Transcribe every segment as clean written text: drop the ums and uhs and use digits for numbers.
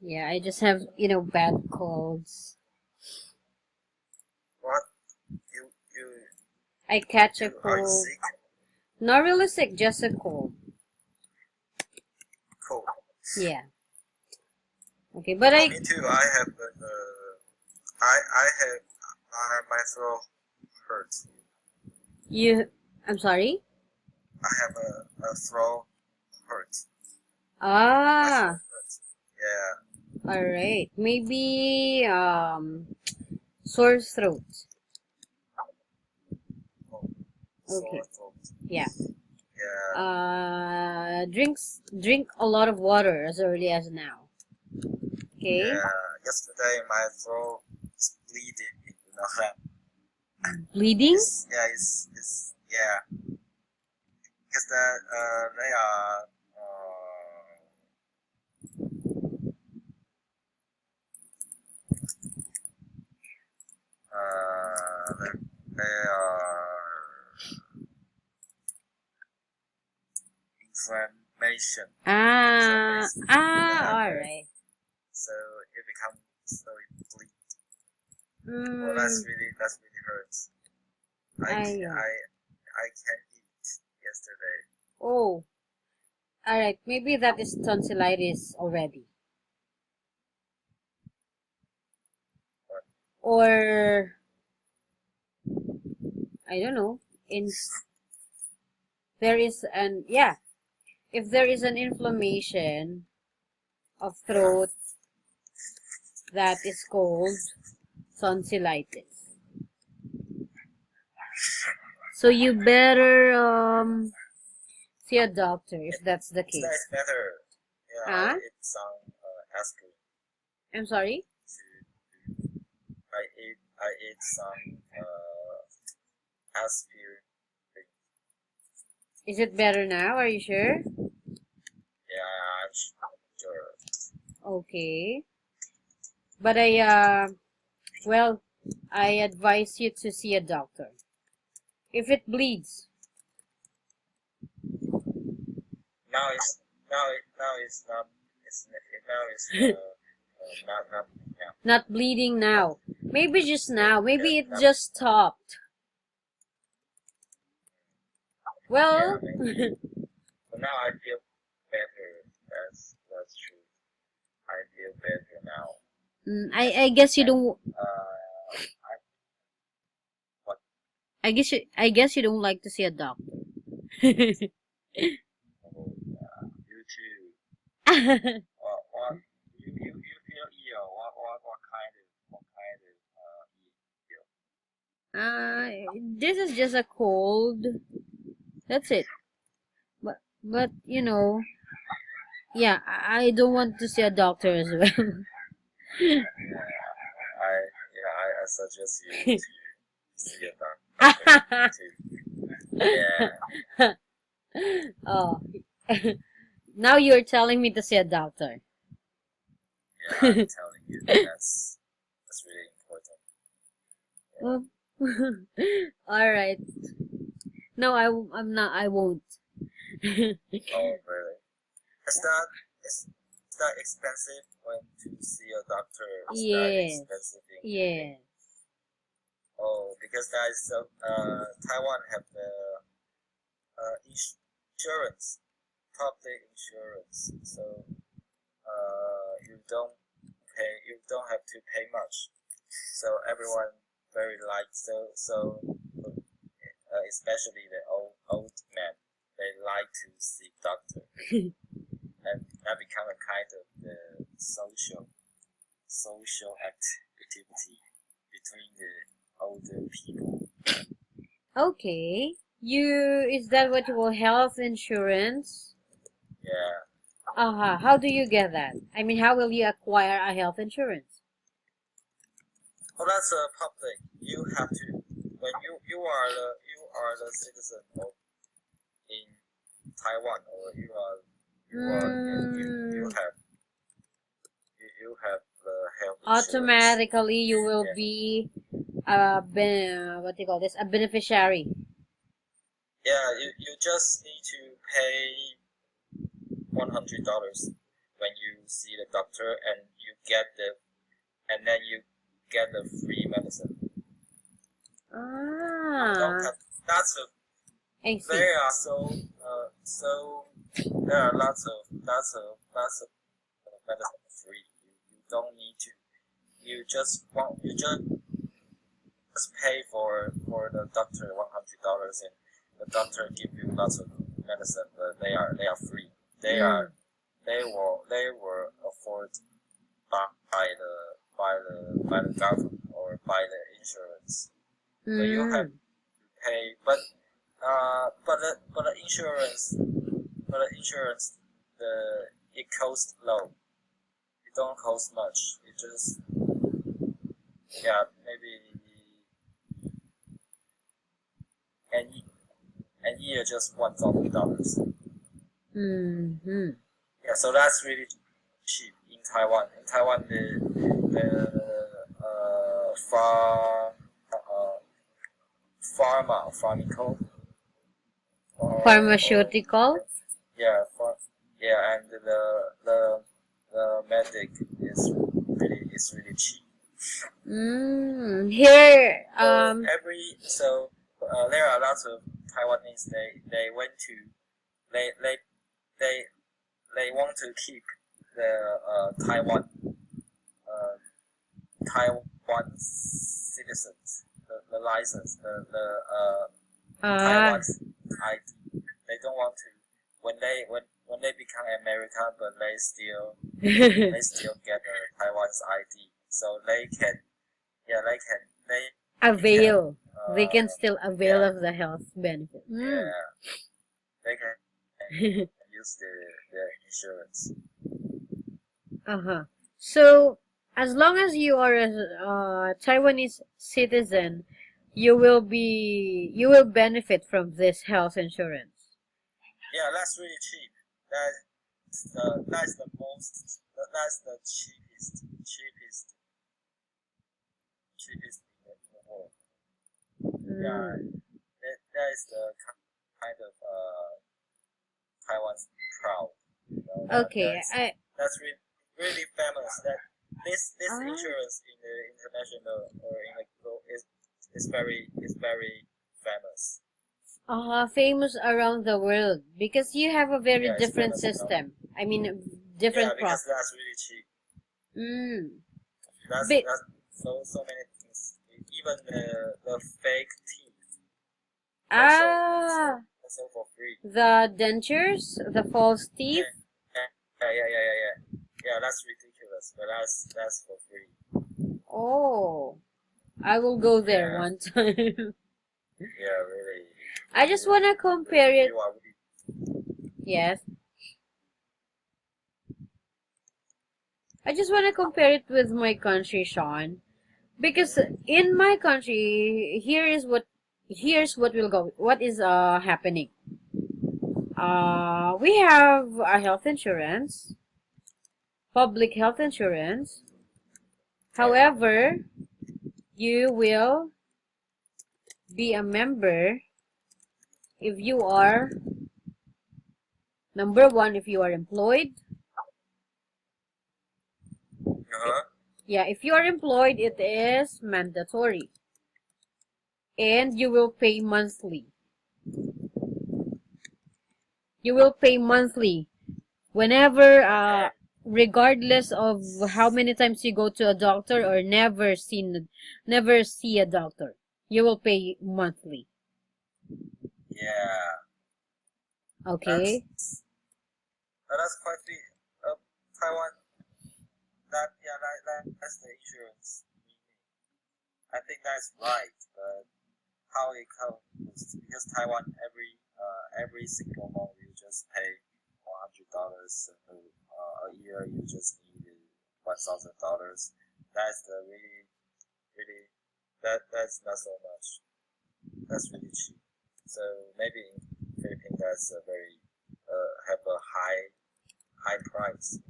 Yeah, I just have, bad colds. What? You I catch a are you cold. sick? Not really sick, just a cold. Cold. Yeah. Okay, but I Me too. I have I have my throat hurts. you I'm sorry? I have a throat hurt. My Ah, throat hurts. Yeah. all right. Maybe sore throat. Oh, sore Okay. throat. Yeah. Yeah. Drink a lot of water as early as now. Okay? Yeah. Yesterday my throat is bleeding. Bleeding? It's yeah. Because they are they are inflammation. Yeah. All right. So it becomes slowly bleed. Well, Mm, that's really hurts. I I can know. I can't eat yesterday. Oh, all right. Maybe that is tonsillitis already. But Or, I don't know. In There is yeah, if there is an inflammation of yeah. throat, that is called tonsillitis. So you better see a doctor if that's the It's nice case. better. Yeah, I Huh? ate some aspirin. I'm sorry? I ate some aspirin. Is it better now? Are you sure? Yeah, I'm sure. Okay. But well, I advise you to see a doctor. If it bleeds, Now it's not it's now it's not yeah, not bleeding not now. Maybe just now. yeah Maybe it not just stopped. yeah Well, maybe. But now I feel better. That's true. I feel better now. And I guess you and don't. I what I guess you don't like to see a doctor. oh, you too. What you feel ill? What kind of ill? uh, this is just a cold. That's it. But yeah, I don't want to see a doctor as well. I suggest you to see a doctor too. Yeah, Oh, now you're telling me to see a doctor. yeah. I'm telling you that's really important. Well, all right. No, I'm not. I won't. Oh, really? Is that is that expensive when to see a doctor? Is that Yes. expensive in Yes. Oh, because that is so. Taiwan have the insurance, public insurance, so you don't have to pay much. So everyone very like especially the old men, they like to see doctor, and that become a kind of the social activity between the older people. Okay. Is that what you call health insurance? Yeah. How do you get that? I mean, how will you acquire a health insurance? Oh, that's public. You have to when you are the citizen of in Taiwan, or you Mm, have you have the health insurance. automatically, you will Yeah, be what do you call this? A beneficiary. yeah. You just need to pay $100 when you see the doctor and then you get the free medicine. You don't Ah, have that's a I see. there are there are lots of medicine free. You don't need to. You just pay for the doctor $100 and the doctor give you lots of medicine, but they are free. They Mm. were afforded by the government or by the insurance. So you have Mm. to pay, but the insurance it costs low. It don't cost much. It just maybe an year just $1,000. Mm-hmm. Yeah, so that's really cheap in Taiwan. In Taiwan, the pharmaceutical, Pharmaceutical? yeah, and the medic is really cheap. Here, So there are lots of Taiwanese. They went to they they they they want to keep the Taiwan citizens, the license, the Taiwan's ID. They don't want to when they become American, but they still get the Taiwan's ID, so they can avail. They can uh still avail of the health benefit. they can use their insurance. Uh-huh. So, as long as you are a Taiwanese citizen, you will benefit from this health insurance. Yeah, that's really cheap. That's the most. That's the cheapest in the world. Yeah, that is the kind of Taiwan's proud. Okay, That's really famous. That this insurance in the international or in the globe is very famous. famous around the world because you have a very Yeah, it's different famous around. system. I mean, different Because process. that's really cheap. That's But so many things. Even the fake teeth ah, also for free. the dentures, the false teeth. Yeah, that's ridiculous, but that's for free. Oh, I will go there Yeah. one time. Yeah, really. I just want to compare it. You are really, Yes. I just want to compare it with my country, Sean. Because in my country, here's what will go. What is happening? We have a health insurance, public health insurance. However, you will be a member if you are number one if you are employed. Yeah, if you are employed, it is mandatory. And you will pay monthly. You will pay monthly whenever, regardless of how many times you go to a doctor or never see a doctor. You will pay monthly. Yeah. Okay? That's quite big. Taiwan. That's the insurance. I think that's right, but how it comes because Taiwan every single month you just pay $100 a year. You just need $1,000. That's the really that's not so much. That's really cheap. So maybe in Philippines that's a very have a high price.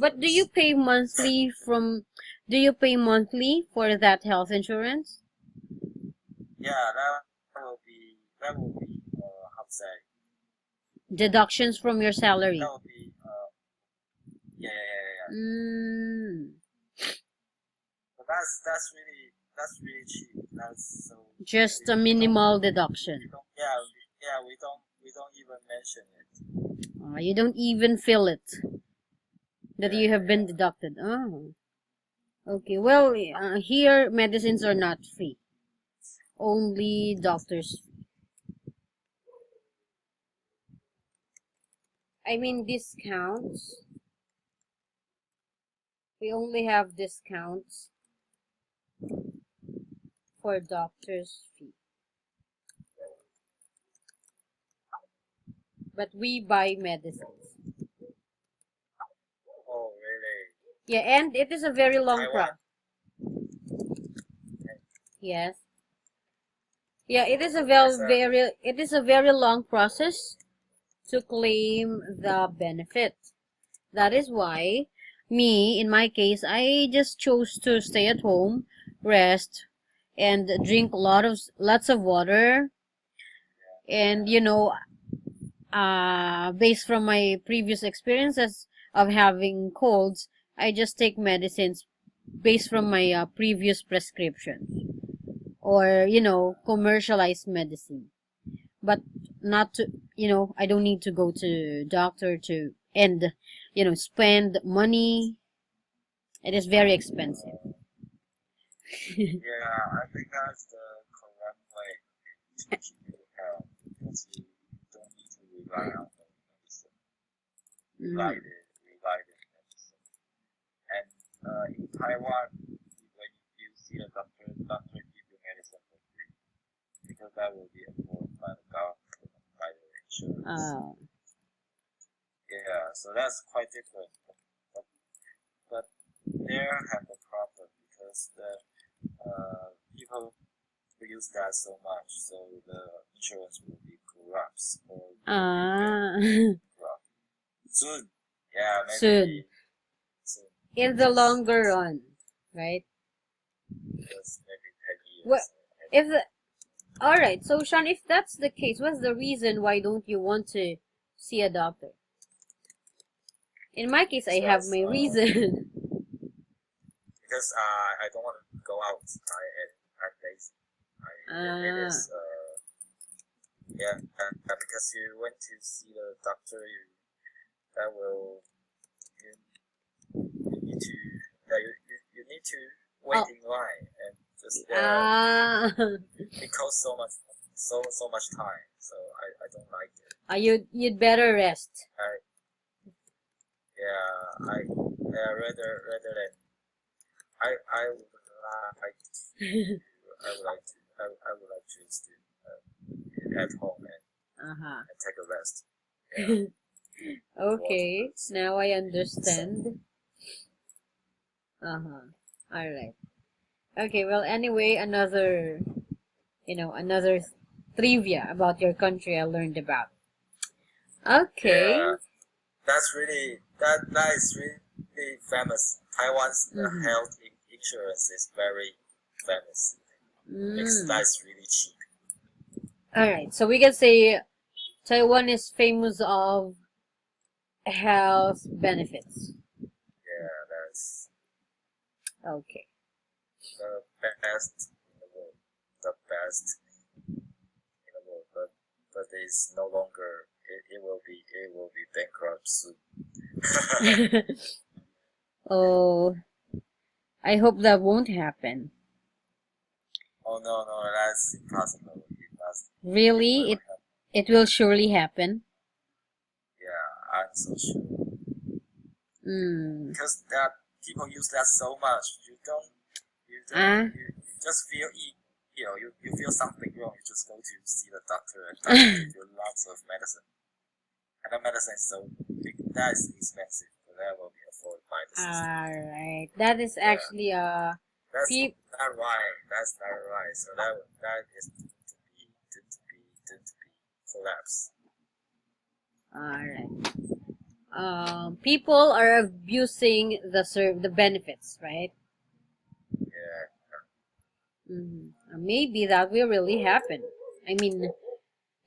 But do you pay monthly for that health insurance? Yeah, that will be how to say Deductions from your salary. that will be Mm, But that's really cheap. That's so just a we don't minimal we deduction. don't yeah yeah we don't even mention it. You don't even feel it that Yeah, you have been deducted. Oh, okay. Well, here medicines are not free. Only doctors. I mean discounts. We only have discounts for doctors' fee. But we buy medicines. Oh really? Yeah, and it is a very long Taiwan. process. Yes. Yeah, it is a very long process to claim the benefit. That is why me, in my case, I just chose to stay at home, rest, and drink lots of water. And based from my previous experiences of having colds, I just take medicines based from my previous prescription or commercialized medicine. But not to, I don't need to go to doctor to and spend money. It is very expensive. Yeah, I think that's the correct way to keep your health because you don't need to rely on the medicine. Mm. Rely the medicine. And in Taiwan, when you see a doctor give you medicine for free because that will be afforded by the government, by the insurance. Uh, Yeah, so that's quite different. But, but there have a problem because the people use that so much, so the insurance will be corrupt or will be uh, corrupt soon. Yeah, soon. maybe soon. In the longer run, right? Just maybe 10 Well, years. if the, all right, so Sean, if that's the case, what's the reason why don't you want to see a doctor? In my case, I have Because my reason. I don't want to go out. I'm lazy. It Ah, is yeah because you went to see the doctor, that will you need to you need to wait oh, in line and just ah, it costs so much time. So I don't like it. you'd better rest. I yeah rather than I would like I would like to stay at home Uh-huh. and take a rest. Yeah, Okay, water. now I understand. Uh-huh. All right. Okay, well, anyway, another trivia about your country I learned about. Okay. Yeah, that is really famous. Taiwan's Mm-hmm. health insurance is very famous. Mm. That's really cheap. All right, so we can say Taiwan is famous of health benefits. Yeah, that's Okay. the best in the world. The best in the world. But it's no longer. It will be bankrupt soon. Oh, I hope that won't happen. Oh no, that's impossible. It Really, will it happen. it will surely happen. Yeah, I'm so sure. Mm. Because that people use that so much, Ah. you just feel you feel something wrong. You just go to see the doctor, and doctor give you lots of medicine, and the medicine is so big that is expensive, but that will be afforded by the system. All right. That is Yeah, actually that's peop. not right. That's not right. So that is to be collapse. All right. People are abusing the benefits, right? Yeah, Maybe that will really happen. I mean,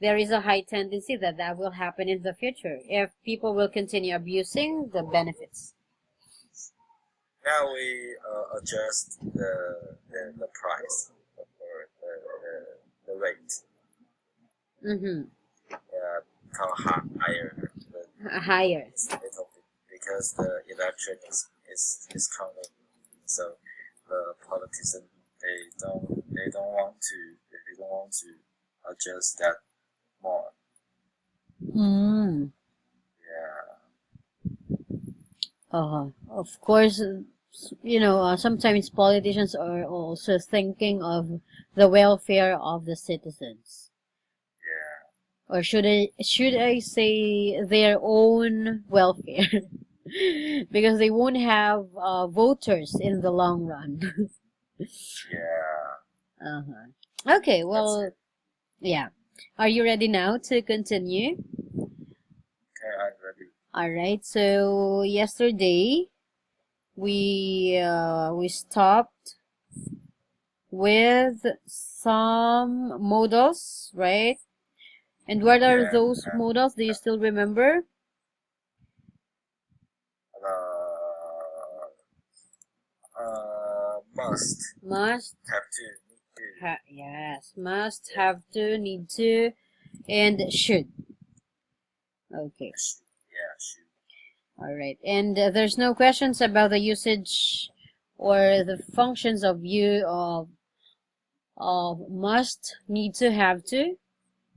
there is a high tendency that that will happen in the future if people will continue abusing the benefits. Now we adjust the price or the rate. Mm-hmm. Come higher Higher. little bit because the election is coming. So the politicians they don't want to adjust that more. Mm. Yeah. Of course, sometimes politicians are also thinking of the welfare of the citizens. Yeah. Or should I say their own welfare? Because they won't have voters in the long run. Yeah. Uh-huh. Okay, That's well, it. yeah. Are you ready now to continue? Okay, I'm ready. All right. So yesterday we stopped with some modals, right? And what are Yeah. those modals? Do you still remember? Must Must, have to need to. yes, must, have to, need to, and should. Okay, Should. all right. And there's no questions about the usage or the functions of must, need to, have to,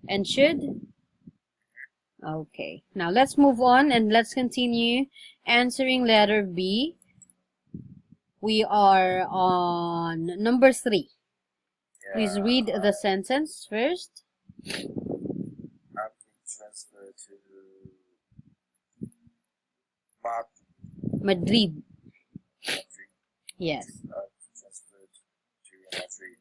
and should. Okay, now let's move on and let's continue answering letter B. We are on number 3. Please read the sentence first. I've been transferred to Madrid. Madrid. Yes. Transferred to Madrid.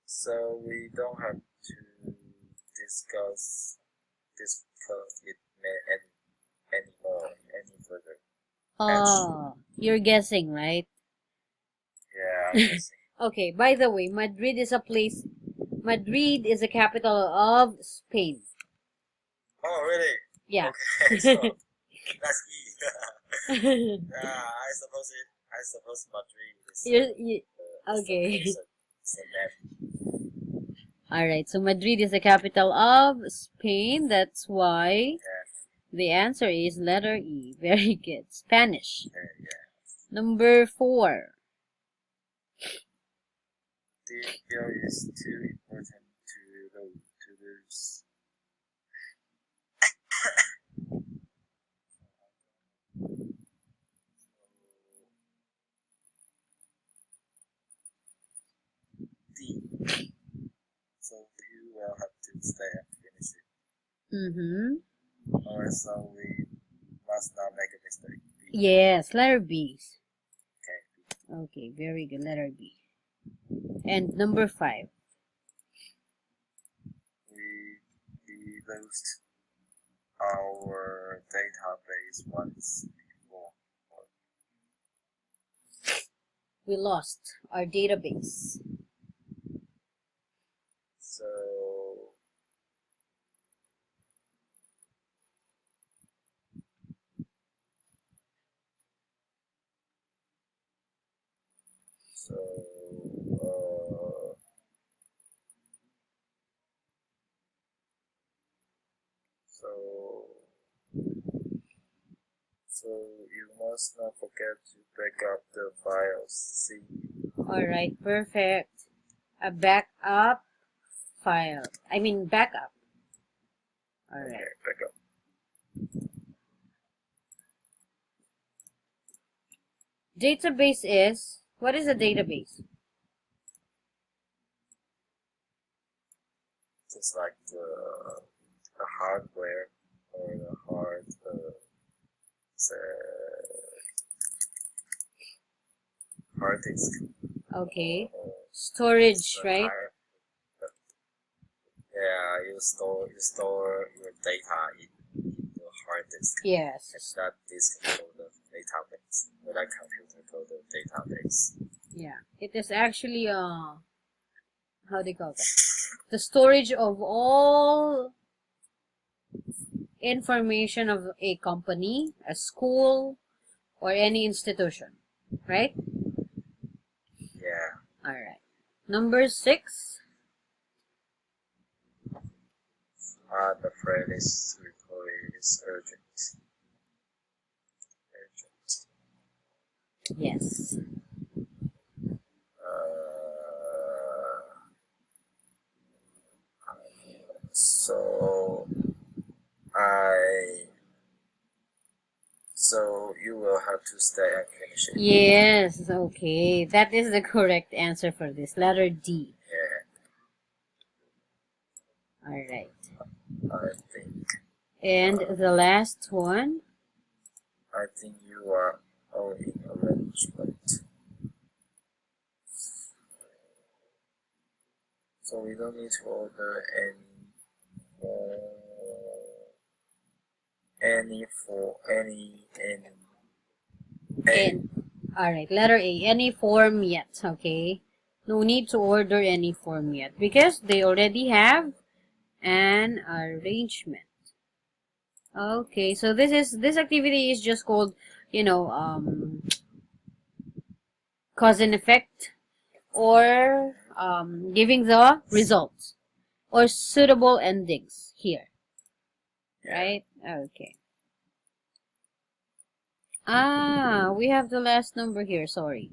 So we don't have to discuss it any further. Oh, you're guessing, right? Yeah, I'm guessing. Okay, by the way, Madrid is a capital of Spain. Oh, really? Yeah. Okay, so that's E. I suppose Madrid is Okay. the name. Alright, so Madrid is the capital of Spain. That's why the answer is letter E. Very good. Spanish. Number 4. Deal is too important to lose. D. So you will have to stay and finish it. Mm-hmm. Or so we must not make a mistake. B. Yes, letter B. Okay. Okay, very good. Letter B. And number 5. We lost our database once before. We lost our database. So so you must not forget to back up the files. See. Alright, perfect. A backup file. I mean backup. Alright. Okay, back up. Database is, what is a database? Just like the hardware or the hard disk. Okay. Storage, right? Yeah, you store your data in the hard disk. Yes. And that disk control the database. like computer code database. Yeah, it is actually how do you call that? The storage of all information of a company, a school, or any institution, right? Yeah. All right. Number 6. The phrase report is urgent. Urgent. Yes. So I. So you will have to stay and finish it. Yes, okay. That is the correct answer for this. Letter D. Yeah, All right. I think. And the last one. I think you are all in arrangement. So we don't need to order And all right, letter A. Any form yet? Okay. No need to order any form yet because they already have an arrangement. Okay, so this activity is just called, cause and effect, or giving the results, or suitable endings here, right? Okay. We have the last number here, sorry.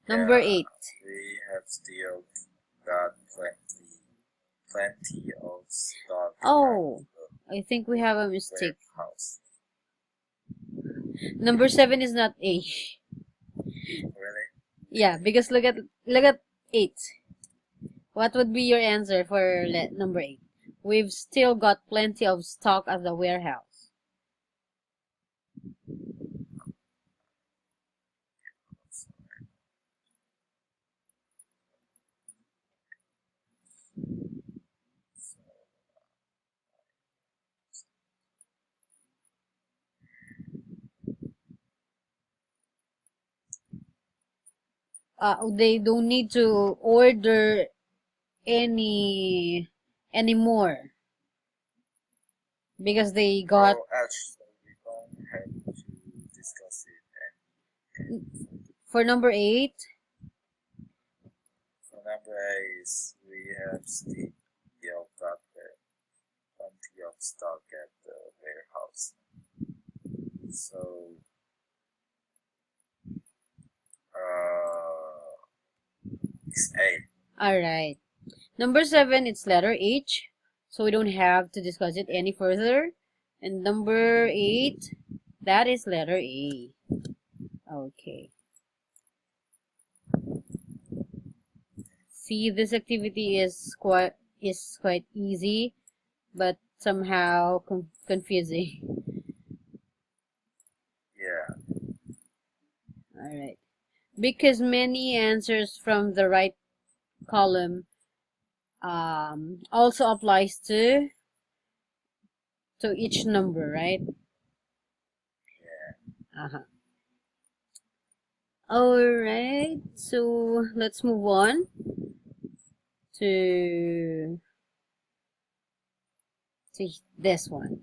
Number 8. We have still got plenty of stock. Oh, I think we have a mistake. Warehouse. Number 7 is not A. Really? Yeah, because look at 8. What would be your answer for number 8? We've still got plenty of stock at the warehouse. They don't need to order anymore because they got. Oh, actually, we don't have to discuss it. For number 8. For number 8, we have still got plenty of stock at the warehouse. So, it's A. Alright. Number 7, it's letter H. So we don't have to discuss it any further. And number 8, that is letter A. Okay. See, this activity is quite easy, but somehow confusing. Yeah. Alright. Because many answers from the right column also applies to each number, right? Yeah. Uh-huh. Alright, so let's move on to this one.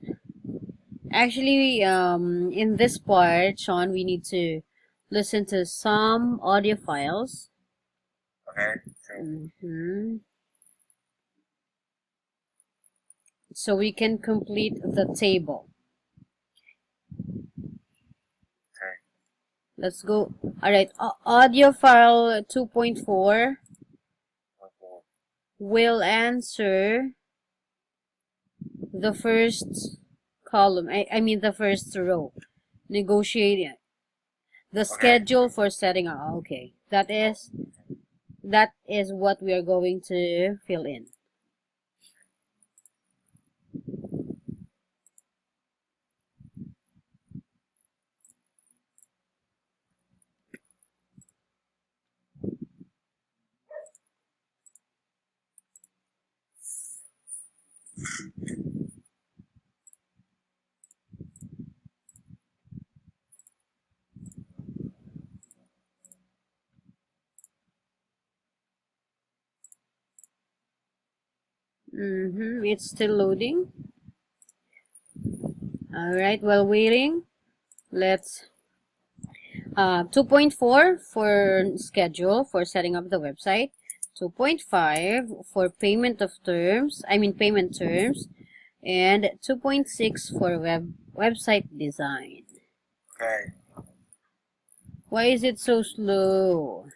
Actually, in this part, Sean, we need to listen to some audio files. Okay. Sure. So we can complete the table. Okay. Let's go. Alright, audio file 2.4 will answer the first column. I mean the first row. Negotiating the schedule for setting up. Okay, that is what we are going to fill in. It's still loading. Alright, while waiting, let's 2.4 for schedule for setting up the website, 2.5 for payment terms, and 2.6 for website design. Okay. Why is it so slow?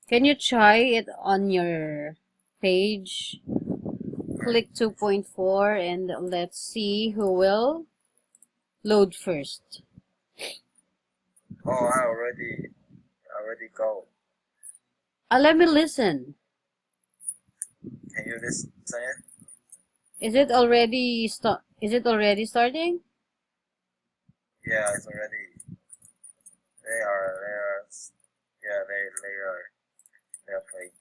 Can you try it on your page? Click 2.4 and let's see who will load first. Oh, I already go. Let me listen. Can you listen it? Is it already starting? Yeah, it's already. They are playing.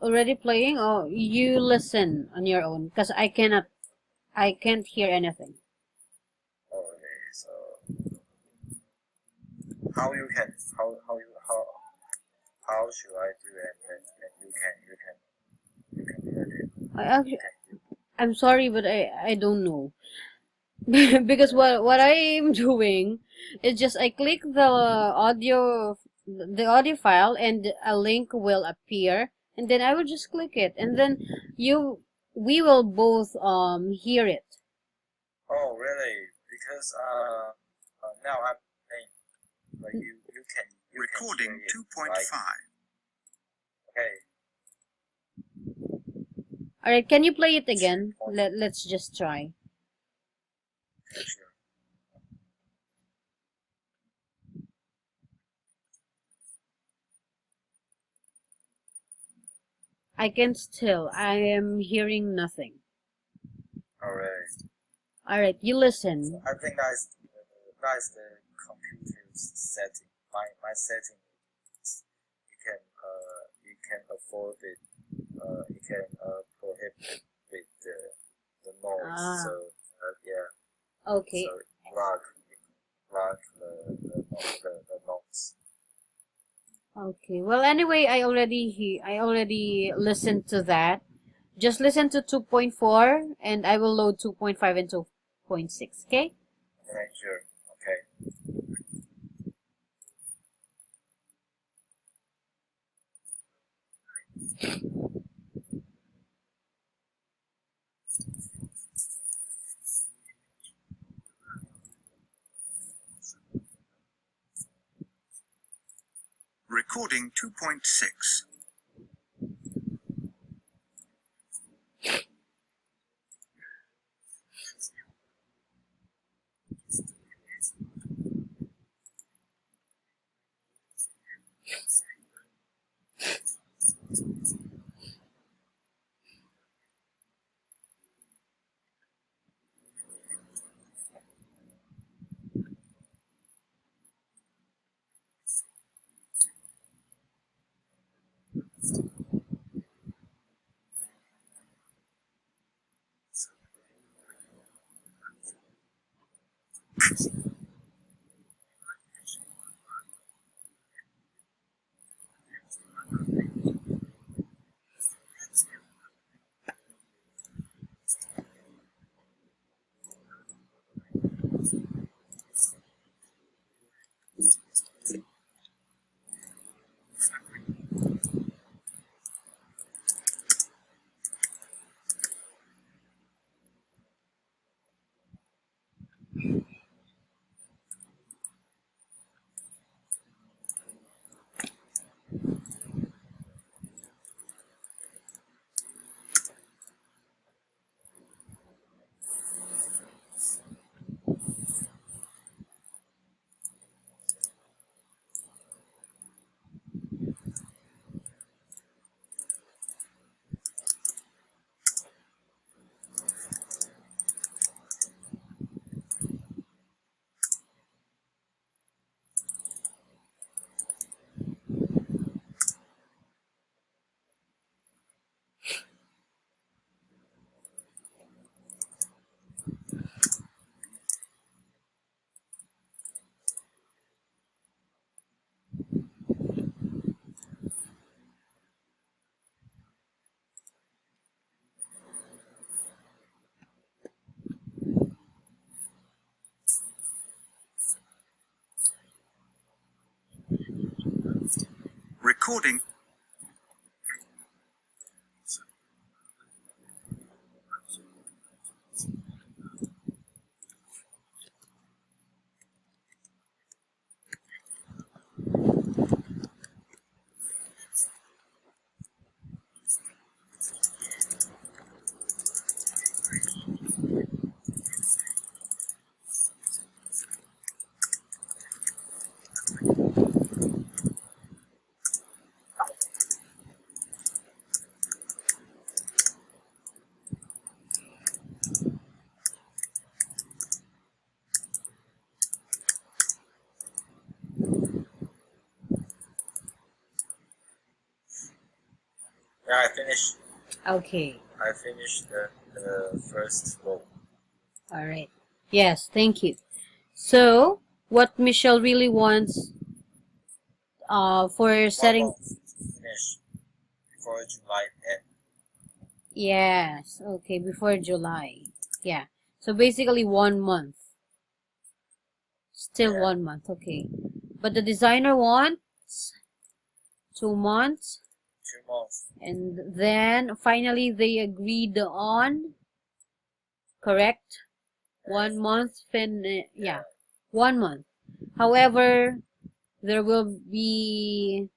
Already playing? Oh, you listen on your own because I can't hear anything. Okay, so how you can how should I do it? And you can hear it. I'm sorry, but I don't know. Because what I'm doing is just I click the audio file and a link will appear and then I will just click it and then we will both hear it. Oh, really? Because now I'm playing, but you can Recording hear it, 2.5. right? Okay. All right, can you play it again? Let's just try. Okay, sure. I am hearing nothing. All right. All right, you listen. I think that's the computer's setting. My setting is you can afford it. You can prohibit the noise. So yeah. Okay. So block the noise. Okay. Well, anyway, I already listened to that. Just listen to 2.4 and I will load 2.5 and 2.6, okay? Right, sure. Okay. Recording 2.6. Recording. Yeah, I finished. Okay. I finished the first row. All right. Yes, thank you. So, what Michelle really wants for 1 setting, month to finish before July 10th. yes, okay, before July. Yeah. So basically 1 month. Still Yeah. 1 month, okay. But the designer wants 2 months, 2 months. and then finally they agreed on, correct? 1 month, yeah, 1 month. However, there will be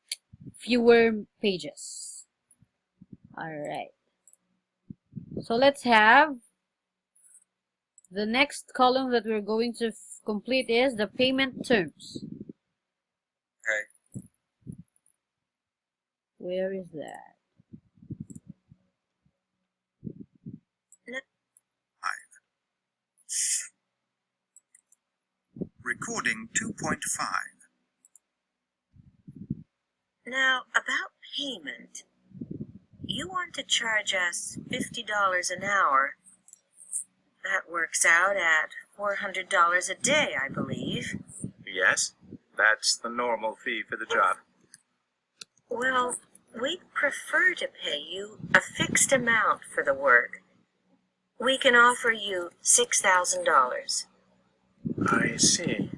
fewer pages. All right. So let's have the next column that we're going to complete is the payment terms. Okay. Where is that? Recording 2.5. Now, about payment. You want to charge us $50 an hour. That works out at $400 a day, I believe. Yes, that's the normal fee for the job. Well, we'd prefer to pay you a fixed amount for the work. We can offer you $6,000. I see.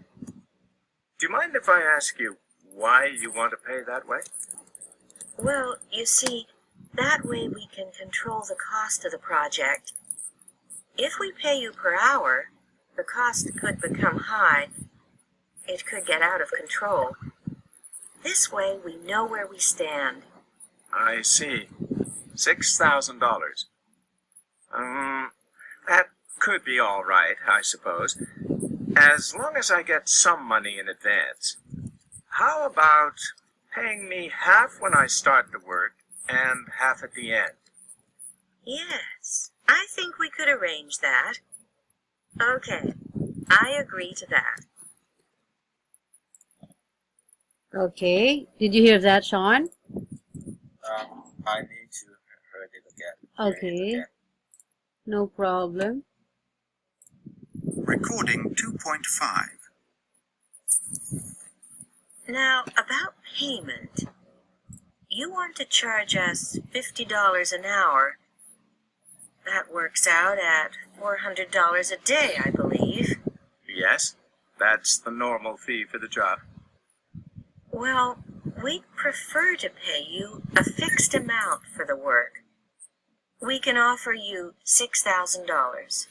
Do you mind if I ask you why you want to pay that way? Well, you see, that way we can control the cost of the project. If we pay you per hour, the cost could become high. It could get out of control. This way we know where we stand. I see. $6,000. That could be all right, I suppose, as long as I get some money in advance. How about paying me half when I start the work and half at the end? Yes, I think we could arrange that. Okay, I agree to that. Okay. Did you hear that, Sean? I need to heard it again. Okay. No problem. Recording 2.5. Now, about payment. You want to charge us $50 an hour. That works out at $400 a day, I believe. Yes, that's the normal fee for the job. Well, we'd prefer to pay you a fixed amount for the work. We can offer you $6,000.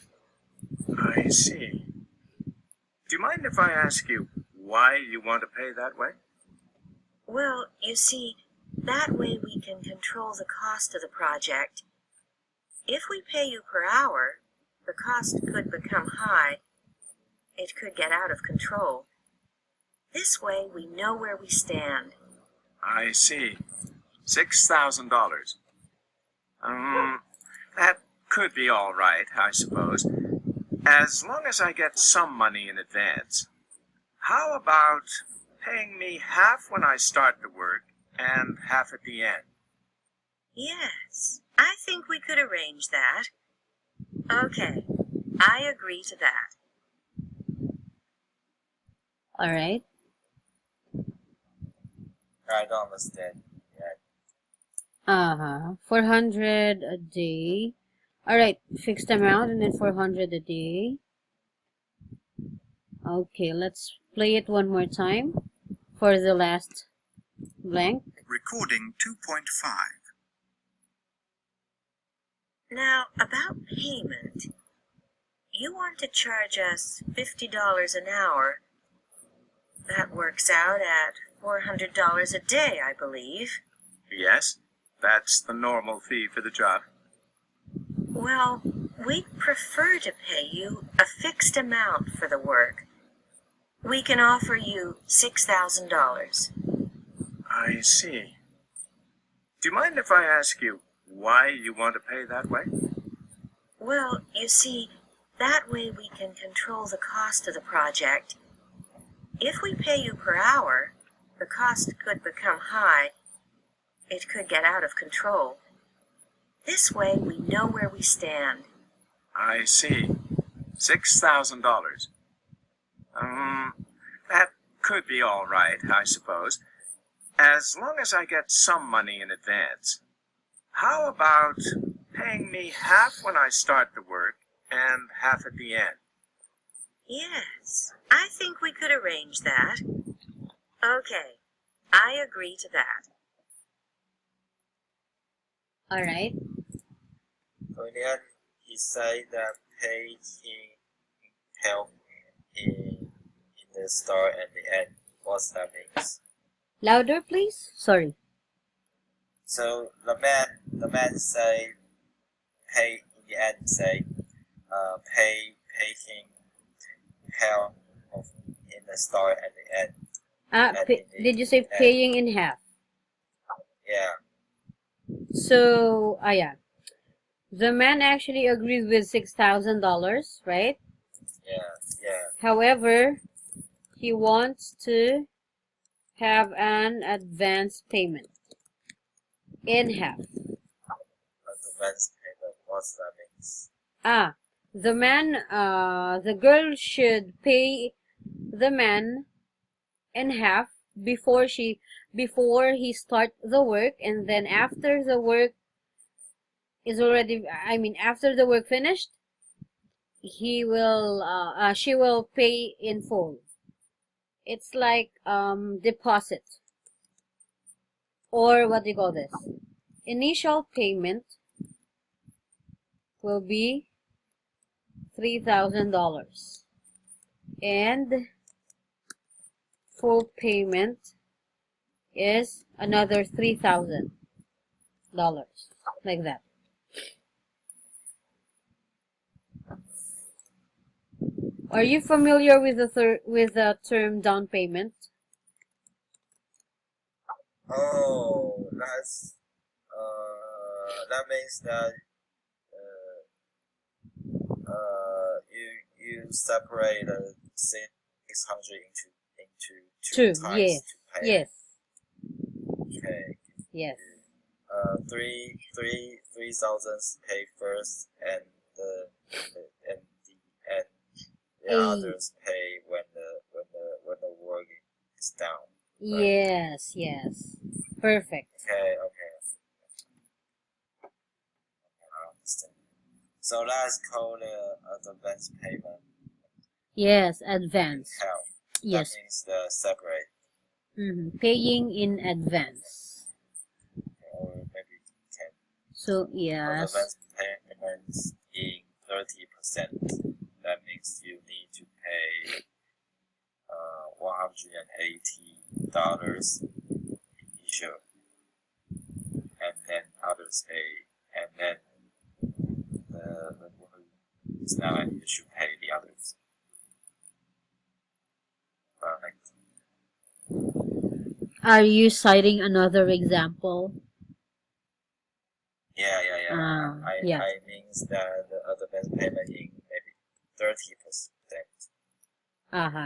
I see. Do you mind if I ask you why you want to pay that way? Well, you see, that way we can control the cost of the project. If we pay you per hour, the cost could become high. It could get out of control. This way we know where we stand. I see. $6,000. That could be all right, I suppose, as long as I get some money in advance. How about paying me half when I start the work and half at the end? Yes, I think we could arrange that. Okay, I agree to that. All right. I don't understand yet. 400 a day. All right, fixed amount and then 400 a day. Okay, let's play it one more time for the last blank. Recording 2.5. Now, about payment. You want to charge us $50 an hour. That works out at $400 a day, I believe. Yes, that's the normal fee for the job. Well, we'd prefer to pay you a fixed amount for the work. We can offer you $6,000. I see. Do you mind if I ask you why you want to pay that way? Well, you see, that way we can control the cost of the project. If we pay you per hour, the cost could become high. It could get out of control. This way we know where we stand. I see. $6,000. That could be all right, I suppose, as long as I get some money in advance. How about paying me half when I start the work and half at the end? Yes, I think we could arrange that. Okay, I agree to that. All right. So in the end, he said that pay him help in the start and the end. What's that means? Louder, please. Sorry. So the man say pay in the end say pay him help in the start and the end. And in the Did you say end. paying in half? Yeah. So, yeah. The man actually agrees with $6,000, right? Yeah. However, he wants to have an advance payment in half. Advance payment. What's that means? The girl should pay the man in half before he start the work, and then after the work after the work finished, she will pay in full. It's like deposit, or what do you call this? Initial payment will be $3,000 and full payment is another $3,000, like that. Are you familiar with the term down payment? Oh, that means that you separate 600 into two times Yes. to pay. Yes. Okay. Yes. 3,000 pay first, and the Hey. others pay when the work is down. Yes. Perfect. Okay. I understand. So that's called advance payment. Yes, advance. Help. Yes. That means the separate. Paying in advance. Or maybe 10. So yes. Advance payments in 30%. That means you need to pay $180 initial, and then others pay, and then the woman is now, and you should pay the others. Right. Are you citing another example? Yeah. Yeah. I means that the advance payment in maybe 30%.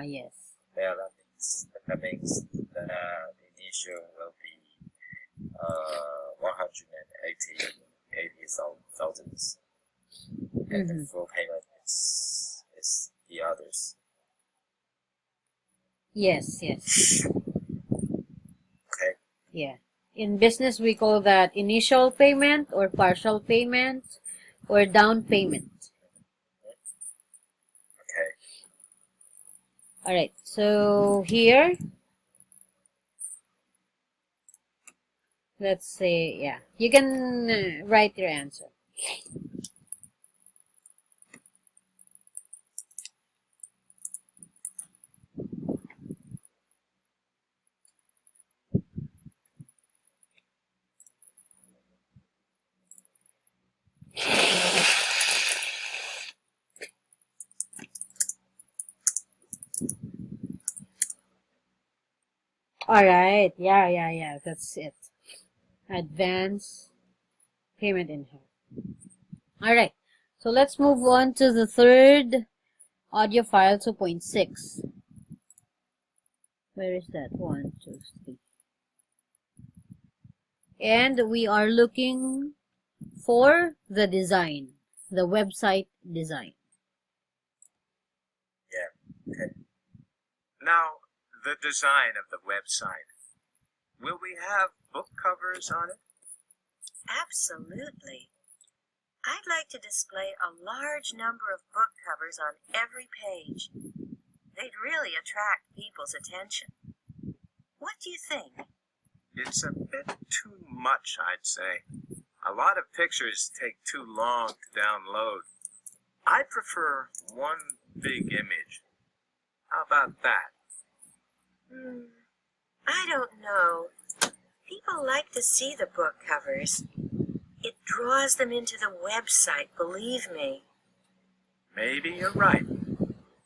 Yes. Yeah, that means the initial will be 180,000, and the full payment is the others. Yes. Okay. Yeah. In business, we call that initial payment or partial payment or down payment. Okay. All right. So here, Let's say, yeah. You can write your answer. All right. Yeah. That's it. Advance payment in hand. All right. So let's move on to the third audio file 2.6. Where is that? 1, 2, 3. And we are looking for the design, the website design. Yeah. Okay. Now, the design of the website. Will we have book covers on it? Absolutely. I'd like to display a large number of book covers on every page. They'd really attract people's attention. What do you think? It's a bit too much, I'd say. A lot of pictures take too long to download. I prefer one big image. How about that? I don't know. People like to see the book covers. It draws them into the website, believe me. Maybe you're right.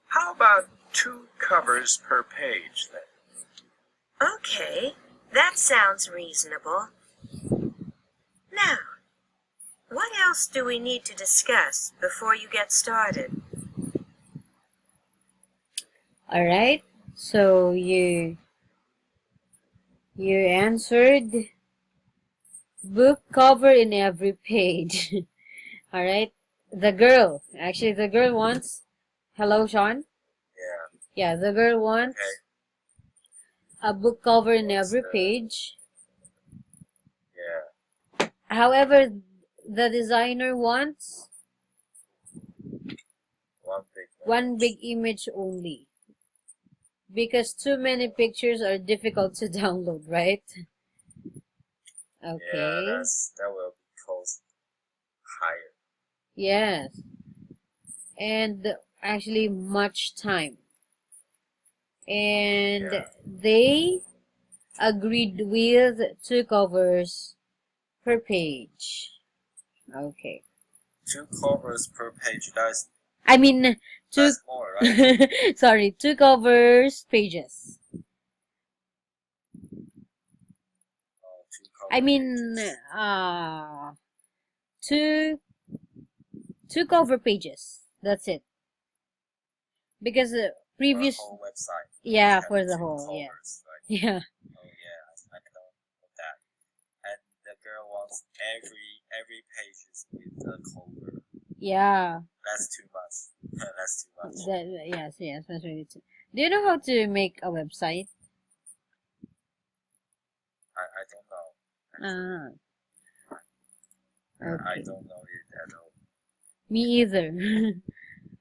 How about 2 covers per page, then? Okay, that sounds reasonable. Now, what else do we need to discuss before you get started? All right. So you answered book cover in every page. All right. The girl wants. Hello, Sean. Yeah. Yeah, the girl wants a book cover in every page. Yeah. However, the designer wants one big image only, because too many pictures are difficult to download, right? Okay. Yeah, that will cost higher. Yes. And actually much time. And they agreed with 2 covers per page. Okay. 2 covers per page. That's more, right? Sorry, 2 covers pages. Oh, 2 covers. I mean, two cover pages. That's it. Because previous, for the whole website. yeah, Have for the 2 whole, covers, yeah, right? yeah, Oh yeah, I know that. And the girl wants every pages with the cover. yeah. That's too much. That's too much. Yes, that's really true. Do you know how to make a website? I don't know. Okay. I don't know it at all. Me either.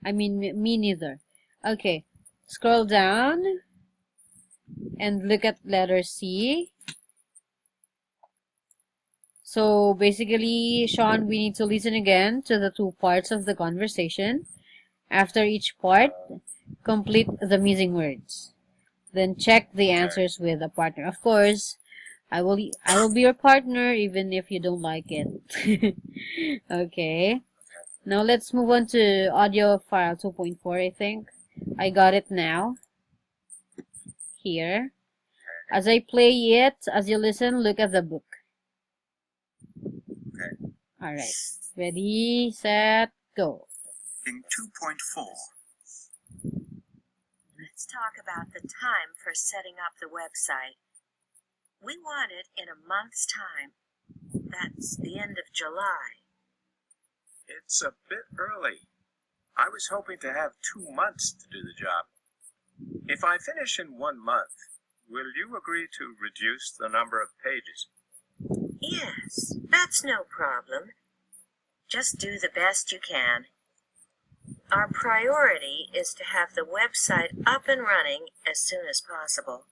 I mean, me neither. Okay, scroll down and look at letter C. So basically, Sean, we need to listen again to the 2 parts of the conversation. After each part, complete the missing words. Then check the answers with a partner. Of course, I will be your partner even if you don't like it. Okay. Now let's move on to audio file 2.4, I think. I got it now. Here. As I play it, as you listen, look at the book. Okay. Alright. Ready, set, go. In 2.4. Let's talk about the time for setting up the website. We want it in a month's time. That's the end of July. It's a bit early. I was hoping to have 2 months to do the job. If I finish in 1 month, will you agree to reduce the number of pages? Yes, that's no problem. Just do the best you can. Our priority is to have the website up and running as soon as possible.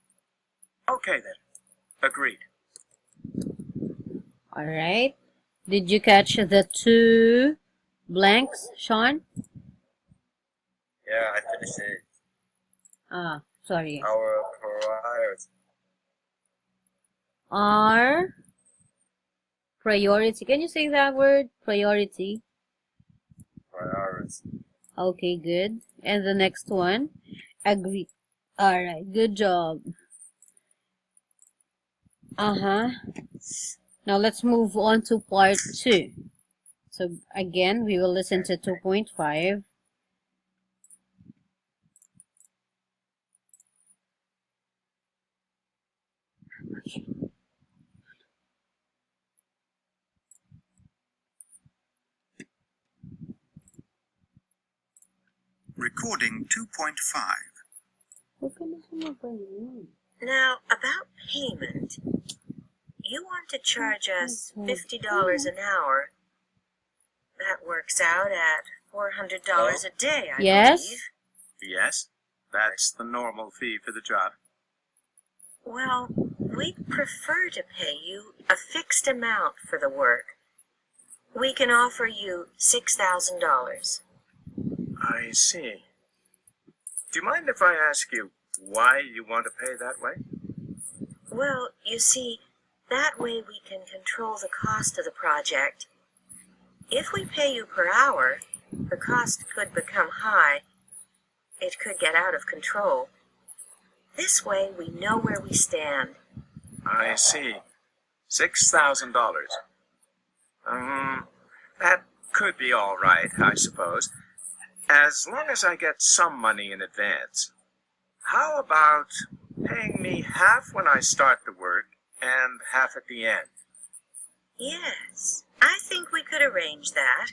Okay then. Agreed. All right. Did you catch the two blanks, Sean? Yeah, I finished it. Ah, sorry. Our priority. Our priority. Can you say that word? Priority. Priority. Okay, good. And the next one? Agree. All right, good job. Uh-huh. Now let's move on to part 2. So again, we will listen to 2.5. Recording 2.5. Now, about payment, you want to charge us $50 an hour. That works out at $400 a day, I Yes? believe. Yes, that's the normal fee for the job. Well, we'd prefer to pay you a fixed amount for the work. We can offer you $6,000. I see. Do you mind if I ask you why you want to pay that way? Well, you see, that way we can control the cost of the project. If we pay you per hour, the cost could become high. It could get out of control. This way we know where we stand. I see. $6,000. That could be all right, I suppose. As long as I get some money in advance. How about paying me half when I start the work and half at the end? Yes, I think we could arrange that.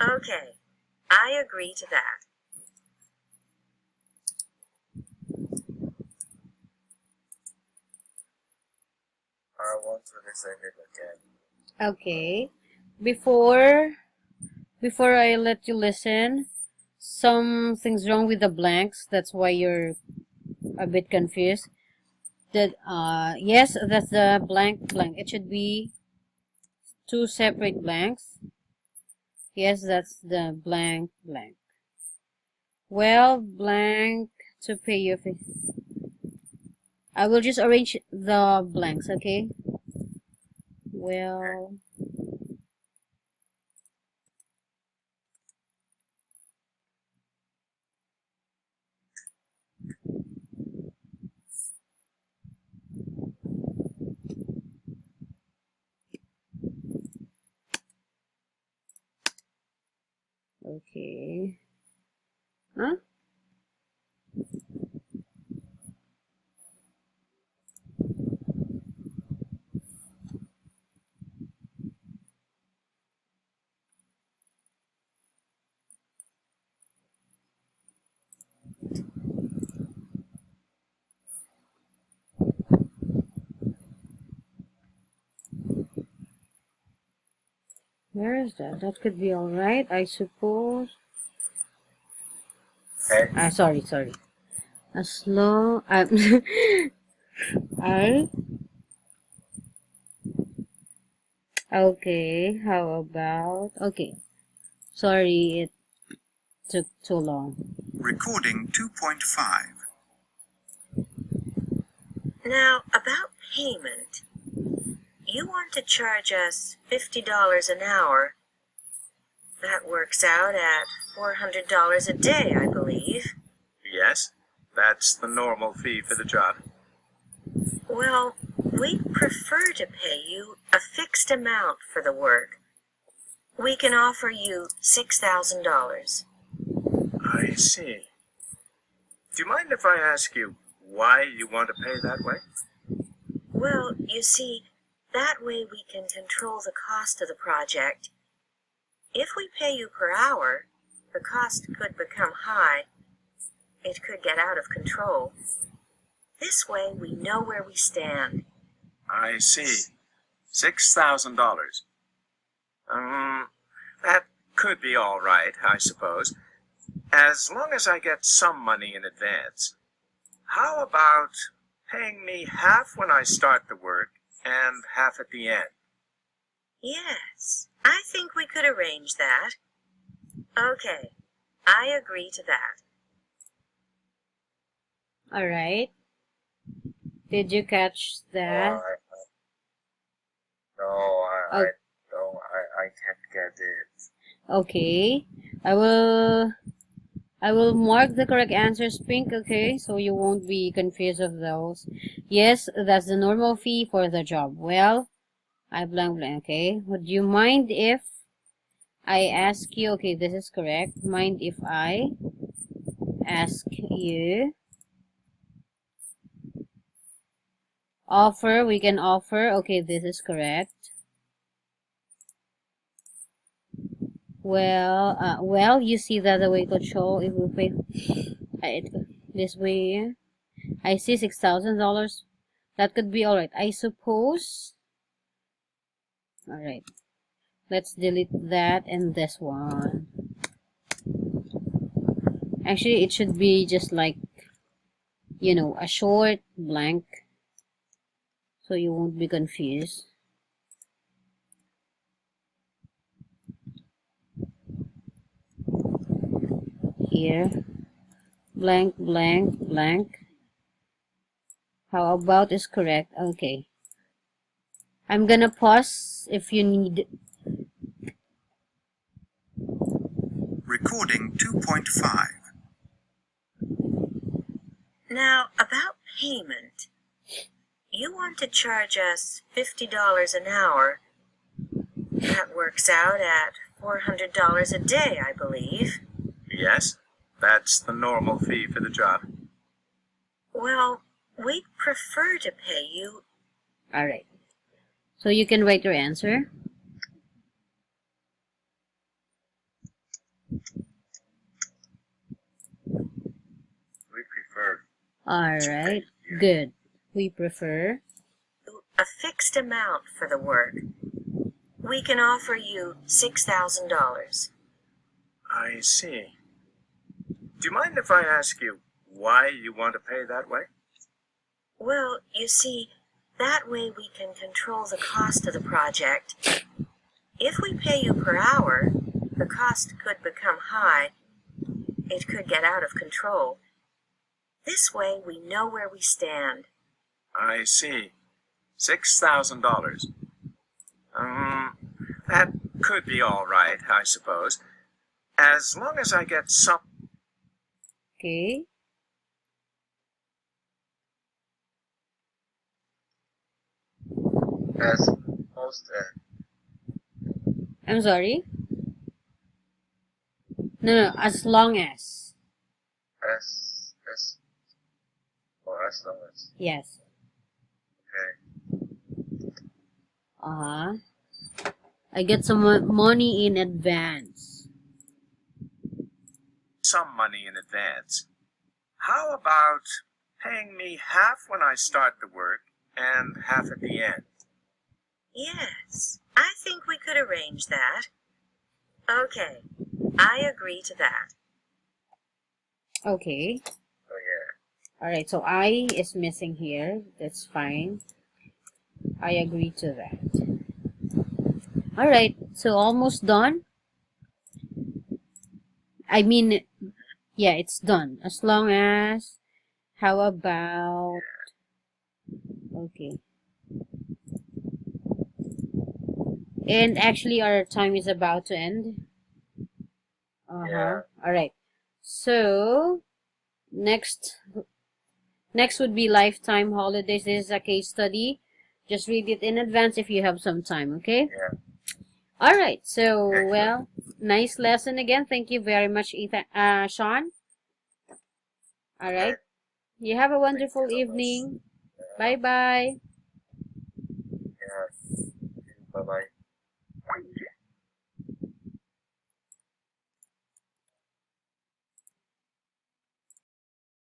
Okay, I agree to that. I want to listen it again. Okay. Before I let you listen, something's wrong with the blanks. That's why you're a bit confused. That yes, that's the blank. It should be two separate blanks. Yes, that's the blank. Well, blank to pay your fee. I will just arrange the blanks, okay? Well, okay. Huh? Where is that? That could be alright, I suppose. Okay. Sorry. As long I okay, how about okay. Sorry it took too long. Recording 2.5. Now, about payment, you want to charge us $50 an hour. That works out at $400 a day, I believe. Yes, that's the normal fee for the job. Well, we'd prefer to pay you a fixed amount for the work. We can offer you $6,000. I see. Do you mind if I ask you why you want to pay that way? Well, you see, that way we can control the cost of the project. If we pay you per hour, the cost could become high. It could get out of control. This way we know where we stand. I see. $6,000. That could be all right, I suppose. As long as I get some money in advance. How about paying me half when I start the work and half at the end? Yes, I think we could arrange that. Okay, I agree to that. All right. Did you catch that? No, I Oh, don't. I can't get it. okay. I will mark the correct answers pink, okay? So you won't be confused of those. Yes, that's the normal fee for the job. Well, I blank blank, okay? Would you mind if I ask you, okay, this is correct. Mind if I ask you, offer, we can offer, okay, this is correct. Well, you see that the way to show if we pay this way, I see $6,000. That could be alright, I suppose. Alright, let's delete that and this one. Actually, it should be just like, you know, a short blank, so you won't be confused. Here, blank, blank, blank. How about is correct? Okay. I'm gonna pause if you need. Recording 2.5. Now, about payment. You want to charge us $50 an hour. That works out at $400 a day, I believe. Yes, that's the normal fee for the job. Well, we'd prefer to pay you. Alright. So you can write your answer. We prefer. Alright. Good. We prefer. A fixed amount for the work. We can offer you $6,000. I see. Do you mind if I ask you why you want to pay that way? Well, you see, that way we can control the cost of the project. If we pay you per hour, the cost could become high. It could get out of control. This way we know where we stand. I see. $6,000. That could be all right, I suppose. As long as I get some... Okay. As most I'm sorry. No, as long as. as long as. Yes. Okay. I get some money in advance. some money in advance. How about paying me half when I start the work and half at the end? Yes, I think we could arrange that. Okay, I agree to that. Okay. Oh yeah. Alright, so I is missing here. That's fine. I agree to that. Alright, so almost done. I mean, yeah, it's done. As long as, how about, okay. And actually our time is about to end. Yeah. Alright. So, next would be lifetime holidays. This is a case study. Just read it in advance if you have some time, okay? Yeah. Alright, so, Okay. well, nice lesson again. Thank you very much, Sean. Alright. You have a wonderful Thank you so much. evening. Bye-bye. Yeah. Bye bye.